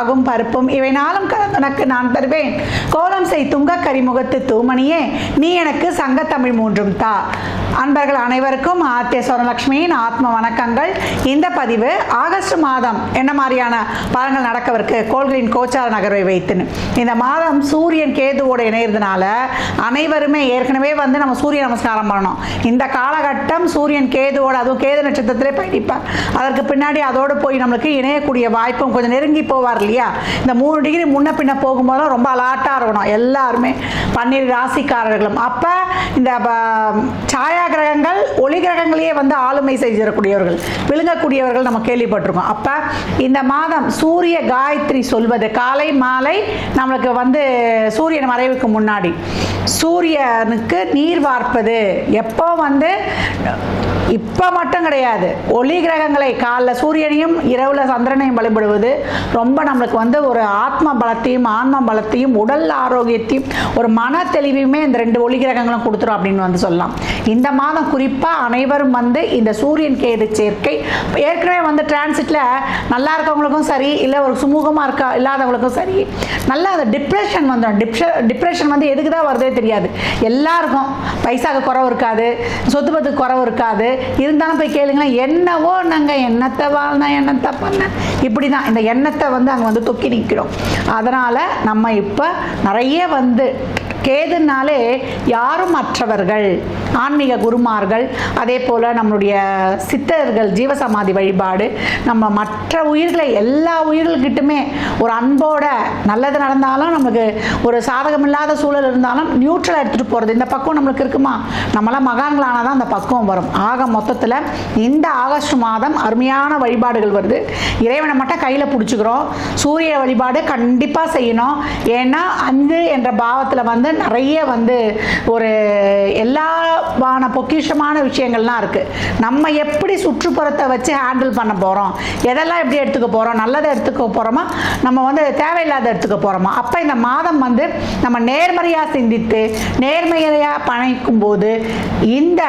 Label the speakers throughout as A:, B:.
A: பாகும் பருப்பும் இவை நாளும் கலந்துனக்கு நான் தருவேன். கோலம் செய் துங்க கரிமுகத்து தூமணியே நீ எனக்கு சங்கத்தமிழ் மூன்றும் தா. அன்பர்கள் அனைவருக்கும் ஆத்திய சொர்ணலட்சுமியின் ஆத்ம வணக்கங்கள். இந்த பதிவு ஆகஸ்ட் மாதம் என்ன மாதிரியான பலன்கள் நடக்கவிருக்கு கோள்களின் கோச்சார நகர்வை வைத்துன்னு. இந்த மாதம் சூரியன் கேதுவோட இணையறதுனால அனைவருமே ஏற்கனவே வந்து நம்ம சூரிய நமஸ்காரம் பண்ணணும். இந்த காலகட்டம் சூரியன் கேதுவோட, அதுவும் கேது நட்சத்திரத்திலே பயணிப்பார். அதற்கு பின்னாடி அதோடு போய் நம்மளுக்கு இணையக்கூடிய வாய்ப்பும் கொஞ்சம் நெருங்கி போவார் இல்லையா. இந்த 3 டிகிரி முன்ன பின்ன போகும்போது ரொம்ப அலாட்டாக இருக்கணும் எல்லாருமே, 12 ராசிக்காரர்களும். அப்போ இந்த சாயா கிரகங்கள் ஒளி கிரகங்களையே வந்து ஆளுமை செய்யக்கூடியவர்கள், விழுங்கக்கூடியவர்கள் நம்ம கேள்விப்பட்டிருக்கோம். அப்போ இந்த மாதம் சூரிய காயத்ரி சொல்வது காலை மாலை நம்மளுக்கு வந்து சூரியன் மறைவுக்கு முன்னாடி சூரியனுக்கு நீர் வார்ப்பது எப்போ வந்து இப்போ மட்டும் கிடையாது, ஒளி கிரகங்களை காலைல சூரியனையும் இரவுல சந்திரனையும் வழிபடுவது ரொம்ப நம்மளுக்கு வந்து ஒரு ஆத்ம பலத்தையும் ஆன்ம பலத்தையும் உடல் ஆரோக்கியத்தையும் ஒரு மன தெளிவையுமே இந்த 2 ஒளி கிரகங்களும் கொடுத்துரும் அப்படின்னு வந்து சொல்லலாம். இந்த மாதம் குறிப்பாக அனைவரும் வந்து இந்த சூரியன் கேது சேர்க்கை ஏற்கனவே வந்து டிரான்சிட்ல நல்லா இருக்கவங்களுக்கும் சரி, இல்லை ஒரு சுமூகமாக இல்லாதவங்களுக்கும் சரி, நல்லா அந்த டிப்ரெஷன் வந்துடும். டிப்ரெஷன் வந்து எதுக்கு தான் வருதே தெரியாது. எல்லாருக்கும் பைசாக்கு குறவு இருக்காது, சொத்து பத்துக்கு குறவு இருக்காது. இருந்தாலும் போய் கேளுங்களேன், என்னவோ நாங்கள் எண்ணத்தை வாழ்ந்தேன் எண்ணத்தை பண்ணேன், இப்படி தான் இந்த எண்ணத்தை வந்து அங்கே வந்து தொக்கி நிற்கிறோம். அதனால் நம்ம இப்போ நிறைய வந்து கேதுனாலே யாரும் மற்றவர்கள் ஆன்மீக குருமார்கள், அதே போல் நம்மளுடைய சித்தர்கள் ஜீவசமாதி வழிபாடு, நம்ம மற்ற உயிர்களை எல்லா உயிர்கள்கிட்டுமே ஒரு அன்போட நல்லது நடந்தாலும் நமக்கு ஒரு சாதகமில்லாத சூழல் இருந்தாலும் நியூட்ரலாக எடுத்துகிட்டு போகிறது இந்த பக்குவம் நம்மளுக்கு இருக்குமா. நம்மளாம் மகான்களானால் தான் அந்த பக்குவம் வரும். ஆக மொத்தத்தில் இந்த ஆகஸ்ட் மாதம் அருமையான வழிபாடுகள் வருது. இறைவனை மட்டும் கையில் பிடிச்சிக்கிறோம். சூரிய வழிபாடு கண்டிப்பாக செய்யணும். ஏன்னா 5 என்ற பாவத்தில் வந்து நிறைய வந்து ஒரு எல்லாவான பொக்கிஷமான விஷயங்கள்லாம் இருக்குது. நம்ம எப்படி சுற்றுப்புறத்தை வச்சு ஹேண்டில் பண்ண போகிறோம், எதெல்லாம் எப்படி எடுத்துக்க போகிறோம், நல்லதை எடுத்துக்க போகிறோமா, நம்ம வந்து தேவையில்லாத எடுத்துக்க போகிறோமா. அப்போ இந்த மாதம் வந்து நம்ம நேர்மறையாக சிந்தித்து நேர்மையாக பணிக்கும் போது இந்த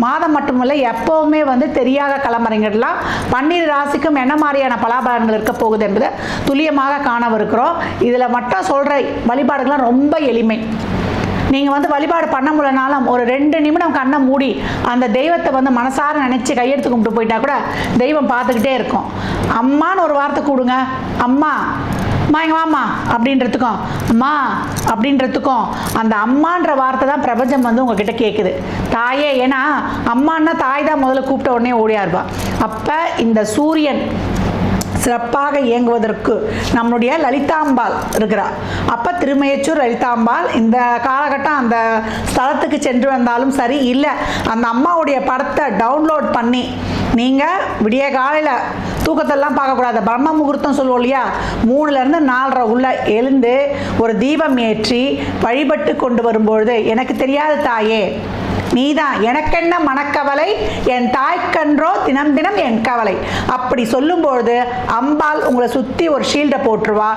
A: மாதம் மட்டுமல்ல எப்போவுமே வந்து தெரியாத களமறைங்கள்லாம் 12 ராசிக்கும் என்ன மாதிரியான பலாபலன்கள் இருக்க போகுது என்பதை துல்லியமாக காணவிருக்கிறோம். இதில் மட்டும் சொல்கிற வழிபாடுகள்லாம் ரொம்ப எளிமை. நீங்கள் வந்து வழிபாடு பண்ண முடியலனாலும் ஒரு 2 நிமிடம் கண்ணை மூடி அந்த தெய்வத்தை வந்து மனசார நினச்சி கையெடுத்து கும்பிட்டு போயிட்டா கூட தெய்வம் பார்த்துக்கிட்டே இருக்கும். அம்மான்னு ஒரு வார்த்தை கூடுங்க, அம்மா அம்மா எங்க வாம்மா அப்படின்றதுக்கும் அம்மா அப்படின்றதுக்கும் அந்த அம்மான்ற வார்த்தை தான் பிரபஞ்சம் வந்து உங்ககிட்ட கேட்குது. தாயே, ஏன்னா அம்மான்னா தாய் தான் முதல்ல கூப்பிட்ட உடனே ஓடியா இருப்பா. அப்போ இந்த சூரியன் சிறப்பாக இயங்குவதற்கு நம்மளுடைய லலிதாம்பாள் இருக்கிறார். அப்போ திருமயச்சூர் லலிதாம்பாள் இந்த காலகட்டம் அந்த ஸ்தலத்துக்கு சென்று வந்தாலும் சரி, இல்லை அந்த அம்மாவுடைய படத்தை டவுன்லோட் பண்ணி நீங்கள் விடிய காலையில் தூக்கத்தெல்லாம் பார்க்கக்கூடாது, பிரம்ம முகூர்த்தம் சொல்லுவோம் இல்லையா, 3லேருந்து 4:30 உள்ள எழுந்து ஒரு தீபம் ஏற்றி வழிபட்டு கொண்டு வரும்பொழுது எனக்கு தெரியாத தாயே நீதான், எனக்கென்ன மனக்கவலை, என் தாய்க்கன்றோ தினம் தினம் என் கவலை, அப்படி சொல்லும்பொழுது அம்பாள் உங்களை சுற்றி ஒரு ஷீல்டை போட்டுருவா.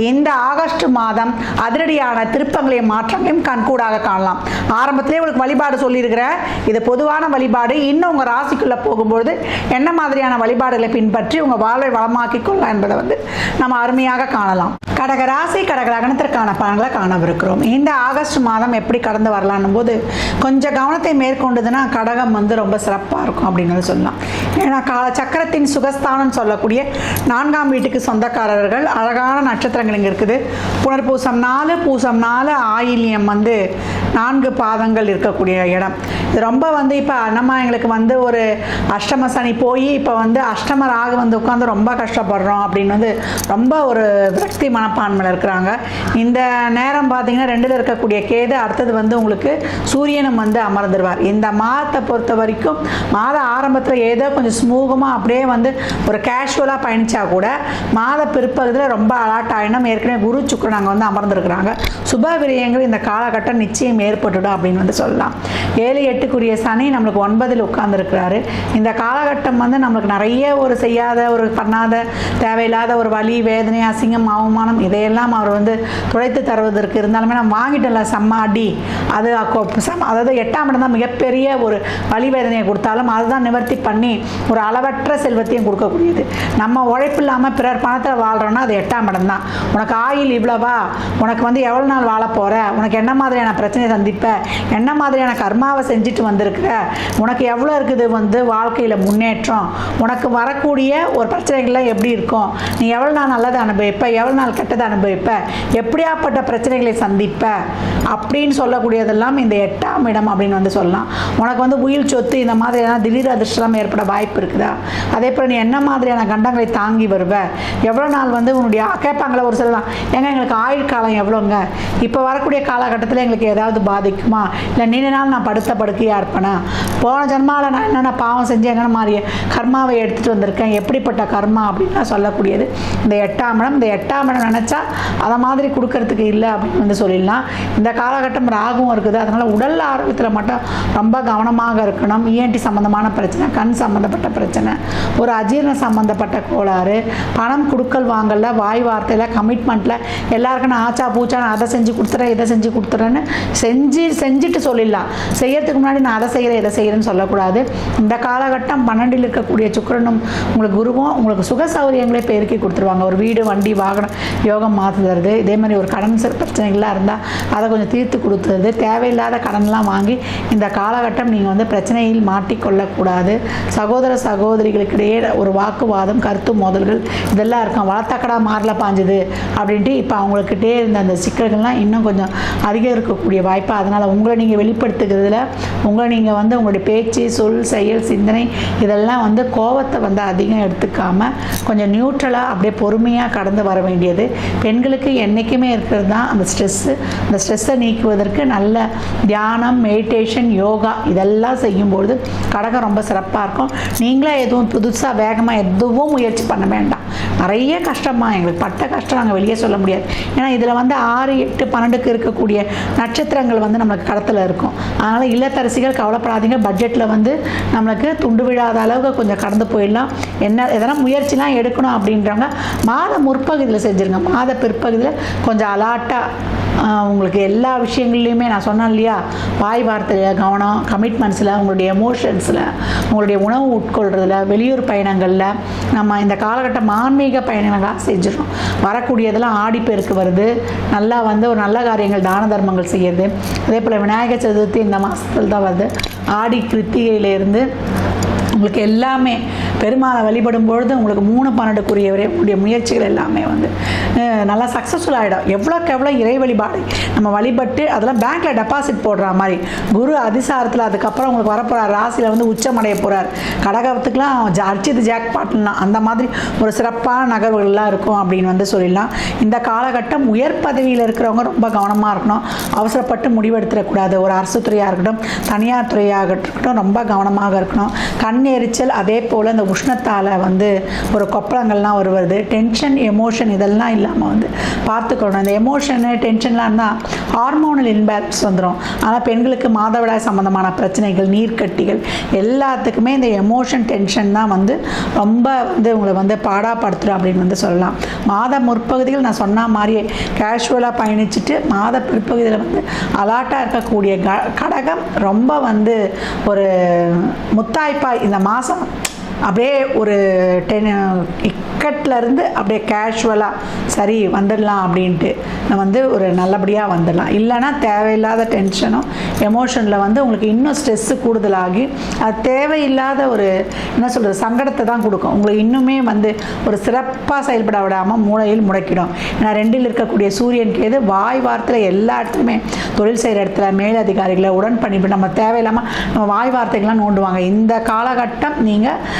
A: இந்த ஆகஸ்ட் மாதம் அதிரடியான திருப்பங்களையும் மாற்றங்களையும் கண்கூடாக காணலாம். ஆரம்பத்திலே உங்களுக்கு வழிபாடு சொல்லியிருக்கிறேன், இது பொதுவான வழிபாடு. இன்னும் உங்கள் ராசிக்குள்ளே போகும்பொழுது என்ன மாதிரியான வழிபாடுகளை பின்பற்றி உங்கள் வாழ்வை வளமாக்கிக் கொள்ளலாம் என்பதை வந்து நம்ம அருமையாக காணலாம். கடக ராசி கடக லக்னத்திற்கான பலன்களை காணவிருக்கிறோம். இந்த ஆகஸ்ட் மாதம் எப்படி கடந்து வரலான்னும் போது கொஞ்சம் கவனத்தை மேற்கொண்டதுன்னா கடகம் வந்து ரொம்ப சிறப்பாக இருக்கும் அப்படின்னு சொல்லலாம். ஏன்னா சக்கரத்தின் சுகஸ்தானம் சொல்லக்கூடிய 4ஆம் வீட்டுக்கு சொந்தக்காரர்கள், அழகான நட்சத்திரங்கள் இங்கே இருக்குது. புனர்பூசம் 4, பூசம் 4, ஆயில்யம் வந்து 4 பாதங்கள் இருக்கக்கூடிய இடம். இது ரொம்ப வந்து இப்போ நம்ம எங்களுக்கு வந்து ஒரு அஷ்டம சனி போய் இப்போ வந்து அஷ்டம ராகு வந்து உட்காந்து ரொம்ப கஷ்டப்படுறோம் அப்படின்னு வந்து ரொம்ப ஒரு விரக்தி மனப்பான்மையில் இருக்கிறாங்க. இந்த நேரம் பார்த்தீங்கன்னா 2ல் இருக்கக்கூடிய கேது அடுத்தது வந்து உங்களுக்கு சூரியனும் வந்து அமர்ந்துருவார். இந்த மாதத்தை பொறுத்த வரைக்கும் மாத ஆரம்பத்தில் ஏதோ கொஞ்சம் ஸ்மூகமாக அப்படியே வந்து ஒரு கேஷுவலாக பயணித்தா கூட மாத பிற்பகுதியில் ரொம்ப அலாட் ஆகிடும். ஏற்கனவே குரு சுக்கிரன் அங்கே வந்து அமர்ந்துருக்கிறாங்க. சுப விரயங்கள் இந்த காலகட்டம் நிச்சயம் ஏற்பட்டுடும் அப்படின்னு வந்து சொல்லலாம். 7, 8க்குரிய சனி நம்மளுக்கு 9ல் உட்கார்ந்துருக்கிறாரு. இந்த காலகட்டம் வந்து நம்மளுக்கு நிறைய ஒரு செய்யாத ஒரு பண்ணாத தேவையில்லாத ஒரு வலி வேதனை அசிங்கம் அவமானம் இதையெல்லாம் அவர் வந்து துடைத்து தருவதற்கு இருந்தாலுமே நம்ம வாங்கிட்டோம்ல செம்ம அடி, அது அதாவது 8ஆம் இடம் தான் அதனால் மிகப்பெரிய ஒரு வலிவேதனையை கொடுத்தாலும் அதுதான் நிவர்த்தி பண்ணி ஒரு அளவற்ற செல்வத்தையும் கொடுக்கக்கூடியது. நம்ம உழைப்பு இல்லாமல் பிறர் பணத்தில் வாழ்கிறோன்னா அது 8ஆம் இடம் தான். உனக்கு ஆயில் இவ்வளவா, உனக்கு வந்து எவ்வளோ நாள் வாழ போகிற, உனக்கு என்ன மாதிரியான பிரச்சனையை சந்திப்ப, என்ன மாதிரியான கர்மாவை செஞ்சுட்டு வந்திருக்கிற, உனக்கு எவ்வளோ இருக்குது வந்து வாழ்க்கையில் முன்னேற்றம், உனக்கு வரக்கூடிய ஒரு பிரச்சனைகள்லாம் எப்படி இருக்கும், நீ எவ்வளோ நாள் நல்லதை அனுபவிப்ப, எவ்வளோ நாள் கெட்டதை அனுபவிப்ப, எப்படியாப்பட்ட பிரச்சனைகளை சந்திப்ப அப்படின்னு சொல்லக்கூடியதெல்லாம் இந்த 8ஆம் இடம் அப்படின்னு வந்து சொல்லலாம். உனக்கு வந்து உயிர் சொத்து இந்த மாதிரியான திடீர் அதிர்ஷ்டம் ஏற்பட வாய்ப்பு இருக்குதா, அதே போல் நீ என்ன மாதிரியான கண்டங்களை தாங்கி வருவ, எவ்வளோ நாள் வந்து உன்னுடைய கேட்பாங்களா ஒரு சிலலாம், ஏங்க எங்களுக்கு ஆயுள் காலம் எவ்வளோங்க, இப்போ வரக்கூடிய காலகட்டத்தில் எங்களுக்கு ஏதாவது பாதிக்குமா, இல்லை நீண்ட நாள் நான் படுத்த படுக்கையாக இருப்பேனா, போன ஜென்மாவில் நான் என்னென்ன பாவம் செஞ்சு எங்கே மாதிரி கர்மாவை எடுத்துகிட்டு வந்திருக்கேன், எப்படிப்பட்ட கர்மா அப்படின்லாம் சொல்லக்கூடியது இந்த 8ஆம் இடம். இந்த 8ஆம் இடம் நினச்சா அதை மாதிரி கொடுக்கறதுக்கு இல்லை அப்படின்னு வந்து சொல்லிடலாம். இந்த காலகட்டம் ராகும் இருக்குது, அதனால் உடல் ஆரோக்கியத்தில் மட்டும் ரொம்ப கவனமாக இருக்கணும். இஎன்டி சம்மந்தமான பிரச்சனை, கண் சம்மந்தப்பட்ட பிரச்சனை, ஒரு அஜீரண சம்மந்தப்பட்ட கோளாறு, பணம் கொடுக்கல் வாங்கல, வாய் வார்த்தையில், கமிட்மெண்ட்டில் எல்லாருக்கும் நான் ஆச்சா பூச்சா நான் அதை செஞ்சு கொடுத்துறேன் இதை செஞ்சு கொடுத்துறேன்னு செஞ்சுட்டு சொல்லிடலாம். செய்யறதுக்கு முன்னாடி நான் அதை செய்கிறேன் இதை செய்கிறேன்னு சொல்லக்கூடாது. இந்த காலகட்டம் 12 இருக்கக்கூடிய சுக்கிரனும் உங்களுக்கு குருவும் உங்களுக்கு சுக சௌகரியங்களே பெருக்கி கொடுத்துருவாங்க. ஒரு வீடு வண்டி வாகனம் யோகம் மாற்றி தருது. இதே மாதிரி ஒரு கடன் பிரச்சனைகள்லாம் இருந்தால் அதை கொஞ்சம் தீர்த்து கொடுத்துருது. தேவையில்லாத கடன்லாம் வாங்கி இந்த காலகட்டம் நீங்கள் வந்து பிரச்சனையில் மாட்டிக்கொள்ளக்கூடாது. சகோதர சகோதரிகளுக்கிடையே ஒரு வாக்குவாதம், கருத்து மோதல்கள் இதெல்லாம் இருக்கும். வளர்த்தக்கடா மாறல பாஞ்சுது அப்படின்ட்டு இப்போ அவங்களுக்கிட்டே இருந்த அந்த சிக்கல்கள்லாம் இன்னும் கொஞ்சம் அதிகம் இருக்கக்கூடிய வாய்ப்பு. அதனால் உங்களை நீங்கள் வெளிப்படுத்துகிறதுல உங்களை நீங்கள் வந்து உங்களுடைய பேச்சு, சொல், செயல், சிந்தனை இதெல்லாம் வந்து கோபத்தை வந்து அதிகம் எடுத்துக்காமல் கொஞ்சம் நியூட்ரலாக அப்படியே பொறுமையாக கடந்து வர வேண்டியது. பெண்களுக்கு என்றைக்குமே இருக்கிறது தான் அந்த ஸ்ட்ரெஸ்ஸு. அந்த ஸ்ட்ரெஸ்ஸை நீக்குவதற்கு நல்ல தியானம், மெடிடேஷன், யோகா இதெல்லாம் செய்யும்பொழுது கடகம் ரொம்ப சிறப்பாக இருக்கும். நீங்களே எதுவும் புதுசாக வேகமாக எதுவும் முயற்சி பண்ண வேண்டாம். நிறைய கஷ்டமாக எங்களுக்கு பட்ட கஷ்டம் நாங்கள் வெளியே சொல்ல முடியாது. ஏன்னா இதில் வந்து 6, 8, 12க்கு இருக்கக்கூடிய நட்சத்திரங்கள் வந்து நம்மளுக்கு கடத்தில் இருக்கும். அதனால் இல்லத்தரசிகள் கவலைப்படாதீங்க. பட்ஜெட்டில் வந்து நம்மளுக்கு துண்டு விழாத அளவுக்கு கொஞ்சம் கடந்து போயிடலாம். எதனா முயற்சிலாம் எடுக்கணும் அப்படின்றவங்க மாத முற்பகுதியில் செஞ்சுருங்க. மாத பிற்பகுதியில் கொஞ்சம் அலாட்டாக உங்களுக்கு எல்லா விஷயங்கள்லையுமே நான் சொன்னேன் இல்லையா, வாய் வார்த்தையில் கவனம், கமிட்மெண்ட்ஸில், உங்களுடைய எமோஷன்ஸில், உங்களுடைய உணவு உட்கொள்றதுல, வெளியூர் பயணங்களில், நம்ம இந்த காலகட்டம் ஆன்மீக பயணங்களாக செஞ்சிடறோம். வரக்கூடியதெல்லாம் ஆடிப்பெருக்கு வருது. நல்லா வந்து ஒரு நல்ல காரியங்கள், தான தர்மங்கள் செய்யுது. அதே போல் விநாயகர் சதுர்த்தி இந்த மாதத்தில் தான் வருது. ஆடி கிருத்திகையிலேருந்து உங்களுக்கு எல்லாமே பெருமாளை வழிபடும் பொழுது உங்களுக்கு 3, 12க்குரிய முயற்சிகள் எல்லாமே வந்து நல்லா சக்ஸஸ்ஃபுல் ஆகிடும். எவ்வளோக்கு எவ்வளோ இறை வழிபாடு நம்ம வழிபட்டு அதெல்லாம் பேங்க்கில் டெபாசிட் போடுற மாதிரி. குரு அதிசாரத்தில் அதுக்கப்புறம் உங்களுக்கு வரப்போகிறார், ராசியில் வந்து உச்சமடைய போகிறார். கடகத்துக்குலாம் அடிச்சது ஜாக் பாட்டுலாம் அந்த மாதிரி ஒரு சிறப்பான நகர்வுகள்லாம் இருக்கும் அப்படின்னு வந்து சொல்லிடலாம். இந்த காலகட்டம் உயர் பதவியில் இருக்கிறவங்க ரொம்ப கவனமாக இருக்கணும். அவசரப்பட்டு முடிவெடுத்துடக்கூடாது. ஒரு அரசு துறையாக இருக்கட்டும், தனியார் துறையாக இருக்கட்டும், ரொம்ப கவனமாக இருக்கணும். கண் எரிச்சல், அதே போல் இந்த உஷ்ணத்தால் வந்து ஒரு கொப்பளங்கள்லாம் வருவது, டென்ஷன், எமோஷன் இதெல்லாம் இல்லாமல் வந்து பார்த்துக்கணும். இந்த எமோஷனு, டென்ஷன்லாம் இருந்தால் ஹார்மோனல் இன்பேலன்ஸ் வந்துடும். ஆனால் பெண்களுக்கு மாதவிடாய் சம்மந்தமான பிரச்சனைகள், நீர்க்கட்டிகள் எல்லாத்துக்குமே இந்த எமோஷன், டென்ஷன் தான் வந்து ரொம்ப வந்து உங்களை வந்து பாடாப்படுத்துகிறோம் அப்படின்னு வந்து சொல்லலாம். மாத முற்பகுதிகள் நான் சொன்ன மாதிரியே கேஷுவலாக பயணிச்சுட்டு மாத பிற்பகுதியில் வந்து அலாட்டாக இருக்கக்கூடிய கடகம் ரொம்ப வந்து ஒரு முத்தாய்ப்பாய் இந்த மாதம் அப்படியே ஒரு இக்கட்லேருந்து அப்படியே கேஷுவலாக சரி வந்துடலாம் அப்படின்ட்டு நம்ம வந்து ஒரு நல்லபடியாக வந்துடலாம். இல்லைனா தேவையில்லாத டென்ஷனும் எமோஷனில் வந்து உங்களுக்கு இன்னும் ஸ்ட்ரெஸ்ஸு கூடுதலாகி அது தேவையில்லாத ஒரு என்ன சொல்கிறது சங்கடத்தை தான் கொடுக்கும். உங்களுக்கு இன்னுமே வந்து ஒரு சிறப்பாக செயல்பட விடாமல் மூளையில் முடக்கிடும். ஏன்னா 2ல் இருக்கக்கூடிய சூரியன் கேது வாய் வார்த்தையில் எல்லா இடத்துலையுமே, தொழில் செய்கிற இடத்துல, மேலதிகாரிகளை, உடன்பணிப்பு நம்ம தேவையில்லாமல் நம்ம வாய் வார்த்தைகள்லாம் நோண்டுவாங்க. இந்த காலகட்டம் நீங்கள்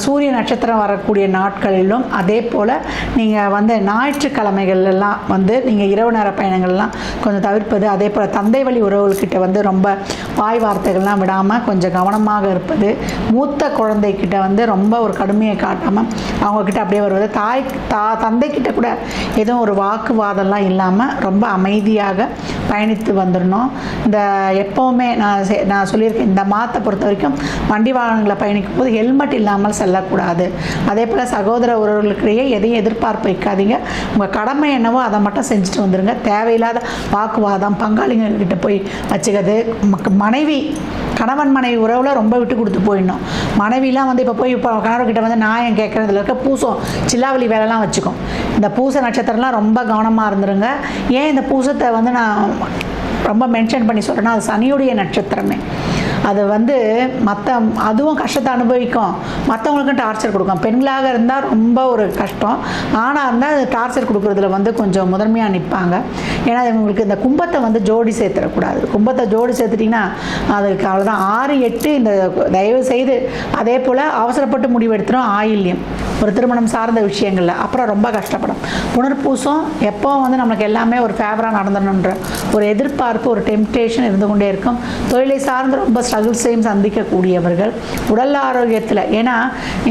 A: சூரிய நட்சத்திரம் வரக்கூடிய நாட்களிலும், அதே போல் நீங்கள் வந்து ஞாயிற்றுக்கிழமைகள்லாம் வந்து நீங்கள் இரவு நேர பயணங்கள்லாம் கொஞ்சம் தவிர்ப்பது, அதே போல் தந்தை வழி உறவுகள்கிட்ட வந்து ரொம்ப வாய் வார்த்தைகள்லாம் விடாமல் கொஞ்சம் கவனமாக இருப்பது, மூத்த குழந்தைக்கிட்ட வந்து ரொம்ப ஒரு கடுமையை காட்டாமல் அவங்கக்கிட்ட அப்படியே வருவது, தந்தைக்கிட்ட கூட எதுவும் ஒரு வாக்குவாதம்லாம் இல்லாமல் ரொம்ப அமைதியாக பயணித்து வந்துடணும். இந்த எப்போவுமே நான் சொல்லியிருக்கேன், இந்த மாதத்தை பொறுத்த வரைக்கும் வண்டி வாகனங்களை பயணிக்கும் போது ஹெல்மெட் இல்லாமல் செல்லக்கூடாது. அதே போல் சகோதர உறவுகளுக்கிடையே எதையும் எதிர்பார்ப்பு வைக்காதீங்க. உங்கள் கடமை என்னவோ அதை மட்டும் செஞ்சுட்டு வந்துடுங்க. தேவையில்லாத வாக்குவாதம் பங்காளிங்கக்கிட்ட போய் வச்சுக்கிறது. மனைவி கணவன் மனைவி உறவில் ரொம்ப விட்டு கொடுத்து போயிடணும். மனைவிலாம் வந்து இப்போ கணவர்கிட்ட வந்து நியாயம் கேட்குறதுல இருக்க பூசம் சில்லாவளி வேலைலாம் வச்சுக்கும். இந்த பூச நட்சத்திரம்லாம் ரொம்ப கவனமாக இருந்துருங்க. ஏன் இந்த பூசத்தை வந்து நான் ரொம்ப மென்ஷன் பண்ணி சொல்கிறேன்னா, அது சனியுடைய நட்சத்திரமே. அது வந்து அதுவும் கஷ்டத்தை அனுபவிக்கும், மற்றவங்களுக்கும் டார்ச்சர் கொடுக்கும். பெண்களாக இருந்தால் ரொம்ப ஒரு கஷ்டம், ஆனால் இருந்தால் அது டார்ச்சர் கொடுக்குறதுல வந்து கொஞ்சம் முதன்மையாக நிற்பாங்க. ஏன்னா உங்களுக்கு இந்த கும்பத்தை வந்து ஜோடி சேர்த்துடக்கூடாது. கும்பத்தை ஜோடி சேர்த்துட்டிங்கன்னா அதுக்கு அவ்வளோதான். 6, 8 இந்த தயவு செய்து அதே போல் அவசரப்பட்டு முடிவெடுத்துடும். ஆயில்யம் ஒரு திருமணம் சார்ந்த விஷயங்களில் அப்புறம் ரொம்ப கஷ்டப்படும். புனர்பூசம் எப்போ வந்து நம்மளுக்கு எல்லாமே ஒரு ஃபேவராக நடந்துடணுன்ற ஒரு எதிர்பார்ப்பு, ஒரு டெம்ப்டேஷன் இருந்து கொண்டே இருக்கும். தொழிலை சார்ந்து ரொம்ப ஸ்ட்ரகிள்ஸையும் சந்திக்கக்கூடியவர்கள். உடல் ஆரோக்கியத்தில், ஏன்னா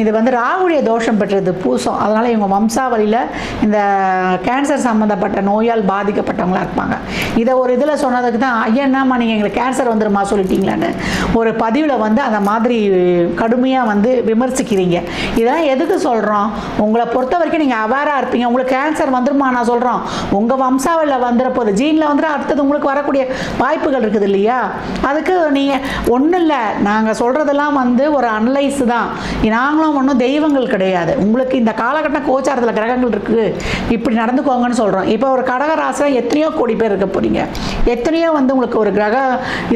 A: இது வந்து ராகுடைய தோஷம் பெற்றது பூசம், அதனால் இவங்க வம்சாவளியில் இந்த கேன்சர் சம்மந்தப்பட்ட நோயால் பாதிக்கப்பட்டவங்களாக இருப்பாங்க. இதை ஒரு இதில் சொன்னதுக்கு தான் ஐயா என்னம்மா நீங்கள் எங்களுக்கு கேன்சர் வந்துருமா சொல்லிட்டீங்களான்னு ஒரு பதிவில் வந்து அந்த மாதிரி கடுமையாக வந்து விமர்சிக்கிறீங்க. இதெல்லாம் எதுக்கு சொல்கிறோம்? உங்களை பொறுத்த வரைக்கும் நீங்கள் அவேராக இருப்பீங்க. உங்களுக்கு கேன்சர் வந்துருமா நான் சொல்கிறோம், உங்கள் வம்சாவளியில் வந்துட போகுது, ஜீனில் வந்துட்டு அடுத்தது உங்களுக்கு வரக்கூடிய வாய்ப்புகள் இருக்குது இல்லையா? அதுக்கு நீங்கள் ஒன்றும் இல்லை, நாங்கள் சொல்கிறதெல்லாம் வந்து ஒரு அனலைஸ் தான். நாங்களும் ஒன்றும் தெய்வங்கள் கிடையாது. உங்களுக்கு இந்த காலகட்டம் கோச்சாரத்தில் கிரகங்கள் இருக்குது, இப்படி நடந்துக்கோங்கன்னு சொல்கிறோம். இப்போ ஒரு கடகராசியில் எத்தனையோ கோடி பேர் இருக்க போகிறீங்க, எத்தனையோ வந்து உங்களுக்கு ஒரு கிரக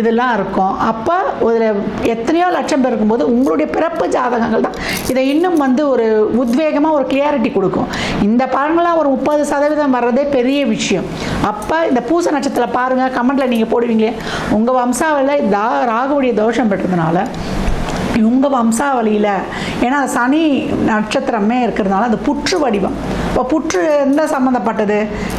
A: இதெல்லாம் இருக்கும். அப்போ ஒரு எத்தனையோ லட்சம் பேர் இருக்கும்போது உங்களுடைய பிறப்பு ஜாதகங்கள் தான் இதை இன்னும் வந்து ஒரு உத்வேகமாக ஒரு கிளியாரிட்டி கொடுக்கும். இந்த பலன்கள்லாம் ஒரு 30% வர்றதே பெரிய விஷயம். அப்போ இந்த பூச நட்சத்திரத்தில் பாருங்கள், கமெண்ட்டில் நீங்கள் போடுவீங்களே உங்கள் வம்சாவளியில் ராகுடைய தோஷம் பெற்றதுனால இவங்க வம்சாவளியில், ஏன்னா சனி நட்சத்திரமே இருக்கிறதுனால அது புற்று வடிவம். இப்போ புற்று எந்த சம்மந்தப்பட்டது?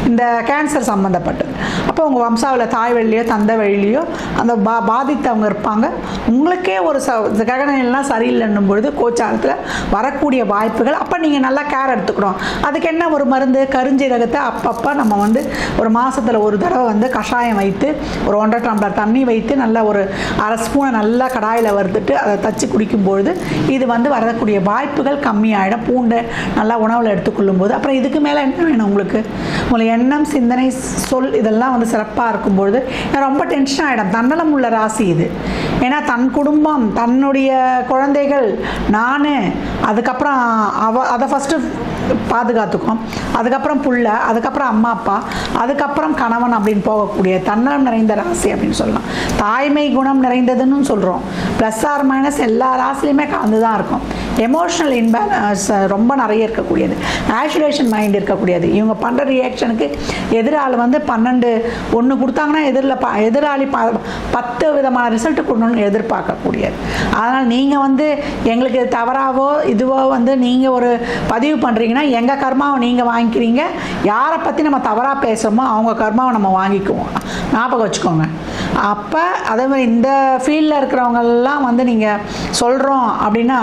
A: இந்த கேன்சர் சம்மந்தப்பட்டது. அப்போ உங்கள் வம்சாவில் தாய் வழியிலையோ தந்தை வழியிலையோ அந்த பாதித்தவங்க இருப்பாங்க. உங்களுக்கே ஒரு கிரகணெல்லாம் சரியில்லைன்னும் பொழுது கோச்சாரத்தில் வரக்கூடிய வாய்ப்புகள். அப்போ நீங்கள் நல்லா கேர் எடுத்துக்கணும். அதுக்கு என்ன ஒரு மருந்து? கருஞ்சீரகத்தை அப்பப்போ நம்ம வந்து ஒரு மாதத்தில் ஒரு தடவை வந்து கஷாயம் வைத்து ஒரு 1.5 டம்ளர் தண்ணி வைத்து நல்லா ஒரு 1/2 ஸ்பூனை நல்லா கடாயில் வறுத்துட்டு அதை தச்சு குடிக்கும்பொழுது இது வந்து வரக்கூடிய வாய்ப்புகள் கம்மியாயிடும். பூண்டை நல்லா உணவில் எடுத்துக்கொள்ளும்போது அப்புறம் இதுக்கு மேலே என்ன வேணும் உங்களுக்கு? எண்ணம், சிந்தனை, சொல் இதெல்லாம் வந்து சிறப்பாக இருக்கும்பொழுது ரொம்ப டென்ஷன் ஆகிடும். தன்னலம் உள்ள ராசி இது. ஏன்னா தன் குடும்பம், தன்னுடைய குழந்தைகள், நான், அதுக்கப்புறம் அதை ஃபஸ்ட்டு பாதுகாத்துக்கும், அதுக்கப்புறம் புள்ள, அதுக்கப்புறம் அம்மா அப்பா, அதுக்கப்புறம் கணவன் அப்படின்னு போகக்கூடிய தன்னலம் நிறைந்த ராசி அப்படின்னு சொல்லலாம். தாய்மை குணம் நிறைந்ததுன்னு சொல்கிறோம். ப்ளஸ் ஆர் மைனஸ் எல்லா ராசிலையுமே கலந்து தான் இருக்கும். எமோஷனல் இன்பேலன்ஸ் ரொம்ப நிறைய இருக்கக்கூடியது. ஆக்சுலேஷன் மைண்ட் இருக்கக்கூடியது. இவங்க பண்ணுற ரியாக்ஷனுக்கு எதிராளி வந்து 1 கொடுத்தாங்கன்னா எதிராளி 10 விதமான ரிசல்ட் கொடுக்கணும்னு எதிர்பார்க்கக்கூடியது. அதனால் நீங்கள் வந்து எங்களுக்கு தவறாவோ இதுவோ வந்து நீங்கள் ஒரு பதிவு பண்ணுறீங்கன்னா எங்கள் கர்மாவை நீங்கள் வாங்கிக்கிறீங்க. யாரை பற்றி நம்ம தவறாக பேசுகிறோமோ அவங்க கர்மாவை நம்ம வாங்கிக்குவோம். ஞாபகம் வச்சுக்கோங்க. அப்போ அதே மாதிரி இந்த ஃபீல்டில் இருக்கிறவங்கெல்லாம் வந்து நீங்கள் சொல்கிறோம் அப்படின்னா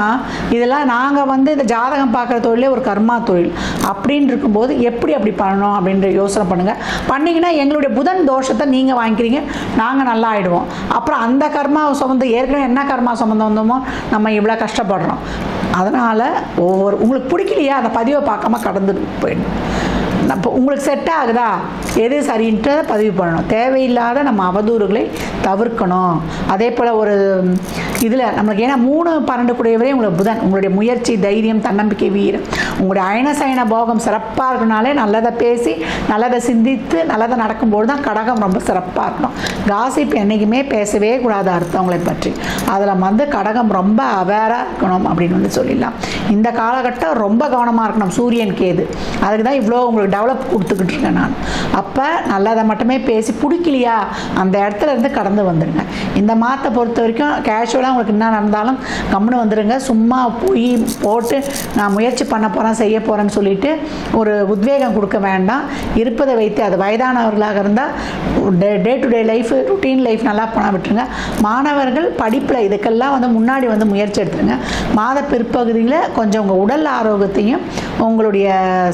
A: இதெல்லாம் நாங்கள் வந்து இந்த ஜாதகம் பார்க்குற தொழிலே ஒரு கர்மா தொழில் அப்படின்னு இருக்கும்போது எப்படி அப்படி பண்ணணும் அப்படின்ற யோசனை பண்ணுங்கள். பண்ணிங்கன்னா எங்களுடைய புதன் தோஷத்தை நீங்கள் வாங்கிக்கிறீங்க, நாங்கள் நல்லா ஆகிடுவோம். அப்புறம் அந்த கர்மாவை சுமந்து ஏற்கனவே என்ன கர்மா சுமந்து வந்தோமோ நம்ம இவ்வளோ கஷ்டப்படுறோம். அதனால் உங்களுக்கு பிடிக்கலையா அந்த பதிவை பார்க்காம கடந்து போயிடணும். இப்போ உங்களுக்கு செட் ஆகுதா, எது சரின்ட்டு பதிவு பண்ணணும். தேவையில்லாத நம்ம அவதூறுகளை தவிர்க்கணும். அதே போல் ஒரு இதில் நம்மளுக்கு ஏன்னா 3, 12 கூடியவரே உங்களுக்கு புதன். உங்களுடைய முயற்சி, தைரியம், தன்னம்பிக்கை, வீரம், உங்களுடைய அயனசயன போகம் சிறப்பாக இருக்கனாலே நல்லதை பேசி நல்லதை சிந்தித்து நல்லதை நடக்கும்போது தான் கடகம் ரொம்ப சிறப்பாக இருக்கணும். காசிப் என்றைக்குமே பேசவே கூடாது அடுத்தவங்களை பற்றி. அதில் வந்து கடகம் ரொம்ப அவேராக இருக்கணும் அப்படின்னு வந்து சொல்லிடலாம். இந்த காலகட்டம் ரொம்ப கவனமாக இருக்கணும். சூரியன் கேது அதுக்கு தான் இவ்வளோ உங்களுக்கு டெவலப் கொடுத்துக்கிட்டு இருக்கேன் நான். அப்போ நல்லதை மட்டுமே பேசி, பிடிக்கலையா அந்த இடத்துல இருந்து கடந்து வந்துடுங்க. இந்த மாதத்தை பொறுத்த வரைக்கும் கேஷுவலாக உங்களுக்கு என்ன நடந்தாலும் கம்முன்னு வந்துடுங்க. சும்மா போய் போட்டு நான் முயற்சி பண்ண போகிறேன், செய்ய போகிறேன்னு சொல்லிட்டு ஒரு உத்வேகம் கொடுக்க வேண்டாம். இருப்பதை வைத்து, அது வயதானவர்களாக இருந்தால் day to day life, routine life நல்லா பண்ண விட்டுருங்க. மாணவர்கள் படிப்பில் இதுக்கெல்லாம் வந்து முன்னாடி வந்து முயற்சி எடுத்துருங்க. மாத பிற்பகுதியில் கொஞ்சம் உங்கள் உடல் ஆரோக்கியத்தையும் உங்களுடைய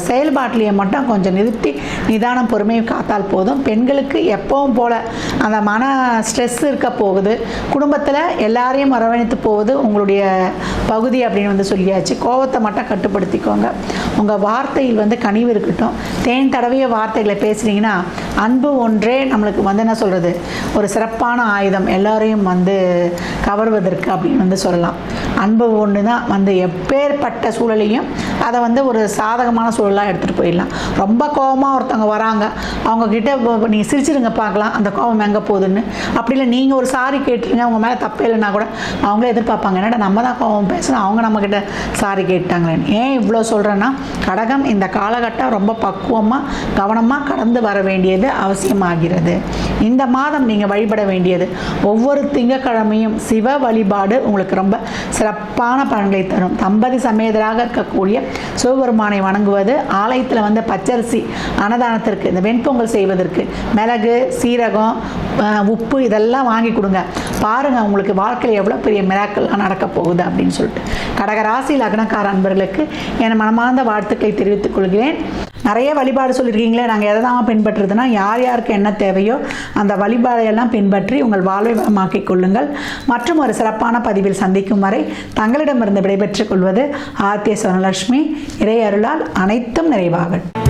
A: செயல்பாட்டிலையும் மட்டும் கொஞ்சம் நிறுத்தி நிதானம், பொறுமையை காத்தால் போதும். பெண்களுக்கு எப்பவும் போல் அந்த மன ஸ்ட்ரெஸ் இருக்க போகுது. குடும்பத்தில் எல்லாரையும் அரவணைத்து போவது உங்களுடைய பகுதி அப்படின்னு வந்து சொல்லியாச்சு. கோபத்தை மட்டும் கட்டுப்படுத்திக்கோங்க. உங்கள் வார்த்தையில் வந்து கனிவு இருக்கட்டும். தேன் தடவிய வார்த்தைகளை பேசுனீங்கன்னா அன்பு ஒன்றே நம்மளுக்கு வந்து என்ன சொல்கிறது, ஒரு சிறப்பான ஆயுதம் எல்லாரையும் வந்து கவர்வதற்கு அப்படின்னு வந்து சொல்லலாம். அன்பு ஒன்று தான் வந்து எப்பேற்பட்ட சூழலையும் அதை வந்து ஒரு சாதகமான சூழலாக எடுத்துகிட்டு போயிடலாம். ரொம்ப கோபமாக ஒருத்தவங்க வராங்க, அவங்கக்கிட்ட நீங்கள் சிரிச்சிருங்க பார்க்கலாம் அந்த கோபம் எங்கே போகுதுன்னு. அப்படி இல்லை நீங்கள் ஒரு சாரி கேட்டுருங்க, அவங்க மேலே தப்பே இல்லைன்னா கூட அவங்களே எதிர்பார்ப்பாங்க, என்னடா நம்ம தான் கோபம் பேசணும், அவங்க நம்மக்கிட்ட சாரி கேட்டாங்களேன்னு. ஏன் இவ்வளோ சொல்கிறேன்னா, கடகம் இந்த காலகட்டம் ரொம்ப பக்குவமாக கவனமாக கடந்து வர வேண்டியது அவசியமாகிறது. இந்த மாதம் நீங்கள் வழிபட வேண்டியது, ஒவ்வொரு திங்கட்கிழமையும் சிவ வழிபாடு உங்களுக்கு ரொம்ப சிறப்பான பலன்களை தரும். தம்பதி சமேதராக இருக்கக்கூடிய சிவபெருமானை வணங்குவது, ஆலயத்தில் வந்து பச்சரிசி அன்னதானத்திற்கு இந்த வெண்பொங்கல் செய்வதற்கு மிளகு சீரகம் உப்பு இதெல்லாம் வாங்கி கொடுங்க. பாருங்கள் உங்களுக்கு வாழ்க்கையில் எவ்வளோ பெரிய மிராக்கள்லாம் நடக்க போகுது அப்படின்னு சொல்லிட்டு. கடகராசி லக்னக்கார அன்பர்களுக்கு என் மனமார்ந்த வாழ்த்துக்களை தெரிவித்துக் கொள்கிறேன். நிறைய வழிபாடு சொல்லியிருக்கீங்களே, நாங்கள் எதை தான் பின்பற்றுறதுன்னா, யார் யாருக்கு என்ன தேவையோ அந்த வழிபாடையெல்லாம் பின்பற்றி உங்கள் வாழ்வை வளமாக்கிக் கொள்ளுங்கள். மற்றும் ஒரு சிறப்பான பதிவில் சந்திக்கும் வரை தங்களிடமிருந்து விடைபெற்றுக் கொள்வது ஆர்த்திய சொர்ணலட்சுமி. இறை அருளால் அனைத்தும் நிறைவாகட்டும்.